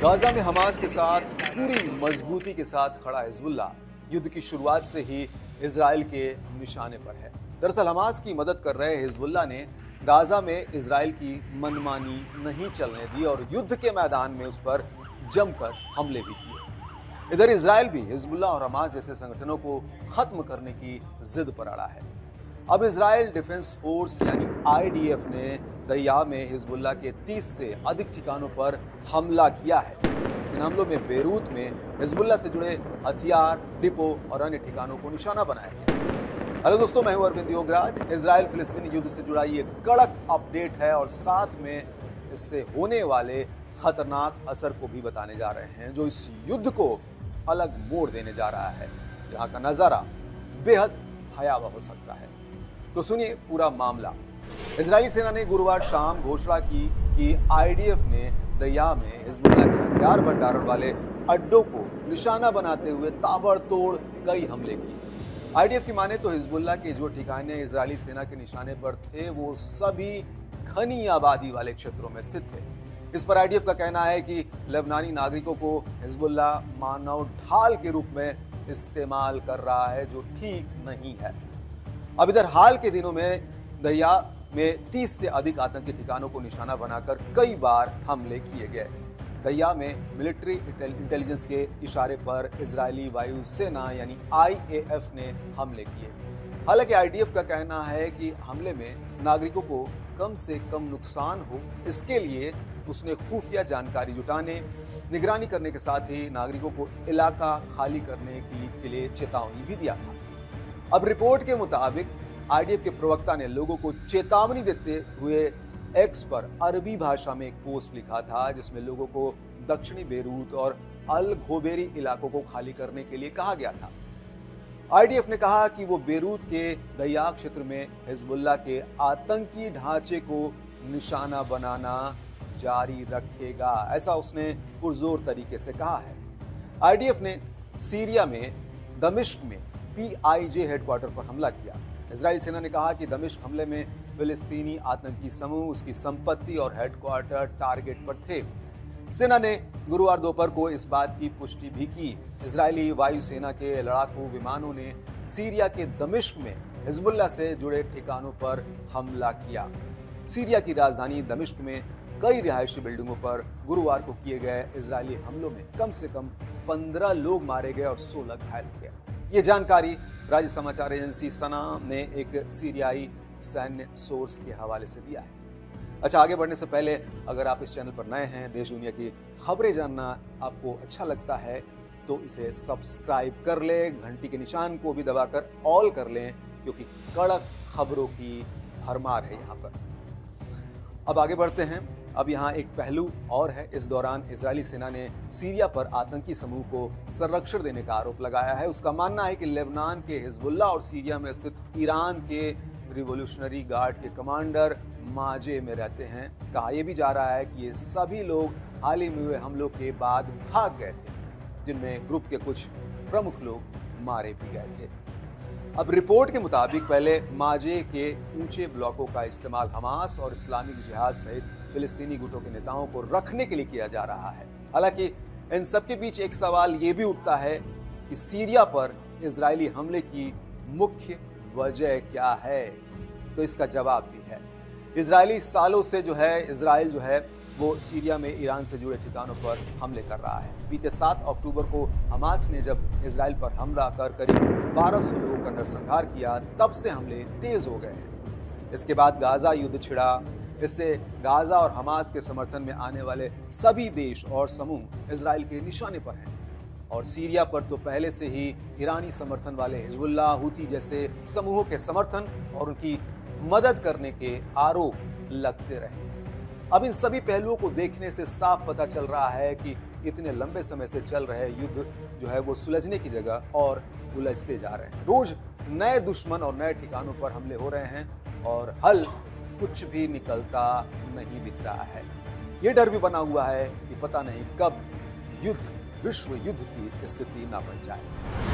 Gaza में Hamas के साथ पूरी मजबूती के साथ खड़ा हिजबुल्लाह युद्ध की शुरुआत से ही इजराइल के निशाने पर है। दरअसल हमास की मदद कर रहे हिजबुल्लाह ने गाजा में इजराइल की मनमानी नहीं चलने दी और युद्ध के मैदान में उस पर जमकर हमले भी किए। इधर इजराइल भी हिजबुल्लाह और हमास जैसे संगठनों को खत्म करने की जिद पर अड़ा है। अब इजराइल डिफेंस फोर्स यानी आईडीएफ ने दहिया में हिजबुल्लाह के 30 से अधिक ठिकानों पर हमला किया है। इन हमलों में बेरूत में हिजबुल्लाह से जुड़े हथियार, डिपो और अन्य ठिकानों को निशाना बनाया गया। हेलो दोस्तों, मैं हूं अरविंद योगराज। इजराइल फिलिस्तीनी युद्ध से जुड़ा ये कड़क अपडेट है और साथ में इससे होने वाले खतरनाक असर को भी बताने जा रहे हैं, जो इस युद्ध को अलग मोड़ देने जा रहा है, जहां का नजारा बेहद भयावह हो सकता है। तो सुनिए पूरा मामला। इजरायली सेना ने गुरुवार शाम घोषणा की कि आईडीएफ ने दहिया में हिजबुल्लाह के हथियार भंडारण वाले अड्डों को निशाना बनाते हुए ताबड़तोड़ कई हमले किए। आईडीएफ की माने तो हिजबुल्लाह के जो ठिकाने इजरायली सेना के निशाने पर थे वो सभी घनी आबादी वाले क्षेत्रों में स्थित थे। इस पर आईडीएफ का कहना है कि लेबनानी नागरिकों को हिजबुल्लाह मानव ढाल के रूप में इस्तेमाल कर रहा है, जो ठीक नहीं है। अब इधर हाल के दिनों में दहिया में 30 से अधिक आतंकी ठिकानों को निशाना बनाकर कई बार हमले किए गए। दहिया में मिलिट्री इंटेलिजेंस के इशारे पर इजरायली वायुसेना यानी आईएएफ ने हमले किए। हालांकि आईडीएफ का कहना है कि हमले में नागरिकों को कम से कम नुकसान हो, इसके लिए उसने खुफिया जानकारी जुटाने, निगरानी करने के साथ ही नागरिकों को इलाका खाली करने के लिए चेतावनी भी दिया था। अब रिपोर्ट के मुताबिक आईडीएफ के प्रवक्ता ने लोगों को चेतावनी देते हुए एक्स पर अरबी भाषा में एक पोस्ट लिखा था, जिसमें लोगों को दक्षिणी बेरूत और अल घोबेरी इलाकों को खाली करने के लिए कहा गया था। आईडीएफ ने कहा कि वो बेरूत के दहिया क्षेत्र में हिजबुल्लाह के आतंकी ढांचे को निशाना बनाना जारी रखेगा, ऐसा उसने पुरजोर तरीके से कहा है। आईडीएफ ने सीरिया में दमिश्क में पीआईजे हेडक्वार्टर पर हमला किया। इजरायली सेना ने कहा कि दमिश्क हमले में फिलिस्तीनी आतंकी समूह, उसकी संपत्ति और हेडक्वार्टर टारगेट पर थे। सेना ने गुरुवार दोपहर को इस बात की पुष्टि भी की। इजरायली वायुसेना के लड़ाकू विमानों ने सीरिया के दमिश्क में हिजबुल्लाह से जुड़े ठिकानों पर हमला किया। सीरिया की राजधानी दमिश्क में कई रिहायशी बिल्डिंगों पर गुरुवार को किए गए इजरायली हमलों में कम से कम 15 लोग मारे गए और 16 घायल हो गए। ये जानकारी राज्य समाचार एजेंसी सना ने एक सीरियाई सैन्य सोर्स के हवाले से दिया है। अच्छा, आगे बढ़ने से पहले अगर आप इस चैनल पर नए हैं, देश दुनिया की खबरें जानना आपको अच्छा लगता है तो इसे सब्सक्राइब कर लें, घंटी के निशान को भी दबाकर ऑल कर लें, क्योंकि कड़क खबरों की भरमार है यहाँ पर। अब आगे बढ़ते हैं। अब यहाँ एक पहलू और है। इस दौरान इजरायली सेना ने सीरिया पर आतंकी समूह को संरक्षण देने का आरोप लगाया है। उसका मानना है कि लेबनान के हिजबुल्लाह और सीरिया में स्थित ईरान के रिवोल्यूशनरी गार्ड के कमांडर माजे में रहते हैं। कहा यह भी जा रहा है कि ये सभी लोग हाल ही में हुए हमलों के बाद भाग गए थे, जिनमें ग्रुप के कुछ प्रमुख लोग मारे भी गए थे। अब रिपोर्ट के मुताबिक पहले माजे के ऊंचे ब्लॉकों का इस्तेमाल हमास और इस्लामिक जिहाद सहित फिलिस्तीनी गुटों के नेताओं को रखने के लिए किया जा रहा है। हालांकि इन सबके बीच एक सवाल ये भी उठता है कि सीरिया पर इजरायली हमले की मुख्य वजह क्या है, तो इसका जवाब भी है। इजरायली सालों से इजराइल वो सीरिया में ईरान से जुड़े ठिकानों पर हमले कर रहा है। बीते 7 अक्टूबर को हमास ने जब इजराइल पर हमला कर करीब 1200 लोगों का नरसंहार किया, तब से हमले तेज हो गए हैं। इसके बाद गाजा युद्ध छिड़ा। इससे गाजा और हमास के समर्थन में आने वाले सभी देश और समूह इजराइल के निशाने पर हैं। और सीरिया पर तो पहले से ही ईरानी समर्थन वाले हिजबुल्लाह, हूती जैसे समूहों के समर्थन और उनकी मदद करने के आरोप लगते रहे। अब इन सभी पहलुओं को देखने से साफ पता चल रहा है कि इतने लंबे समय से चल रहे युद्ध वो सुलझने की जगह और उलझते जा रहे हैं। रोज नए दुश्मन और नए ठिकानों पर हमले हो रहे हैं और हल कुछ भी निकलता नहीं दिख रहा है। ये डर भी बना हुआ है कि पता नहीं कब विश्व युद्ध की स्थिति ना बन जाए।